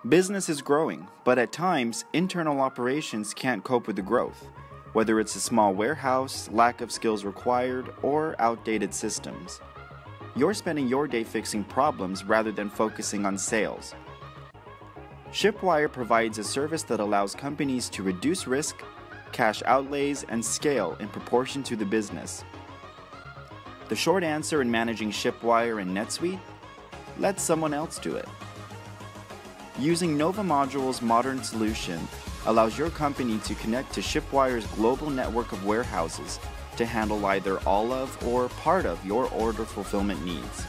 Business is growing, but at times, internal operations can't cope with the growth, whether it's a small warehouse, lack of skills required, or outdated systems. You're spending your day fixing problems rather than focusing on sales. Shipwire provides a service that allows companies to reduce risk, cash outlays, and scale in proportion to the business. The short answer in managing Shipwire and NetSuite? Let someone else do it. Using Nova Module's modern solution allows your company to connect to Shipwire's global network of warehouses to handle either all of or part of your order fulfillment needs.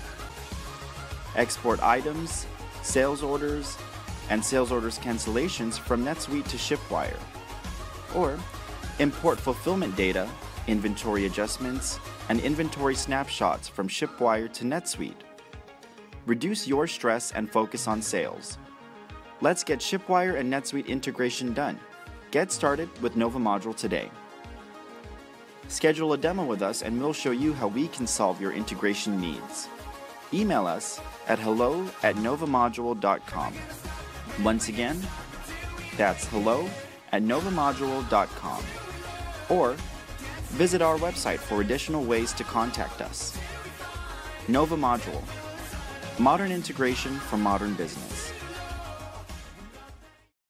Export items, sales orders, and sales orders cancellations from NetSuite to Shipwire. Or import fulfillment data, inventory adjustments, and inventory snapshots from Shipwire to NetSuite. Reduce your stress and focus on sales. Let's get Shipwire and NetSuite integration done. Get started with Nova Module today. Schedule a demo with us and we'll show you how we can solve your integration needs. Email us at hello@novamodule.com. Once again, that's hello@novamodule.com. Or visit our website for additional ways to contact us. Nova Module. Modern integration for modern business.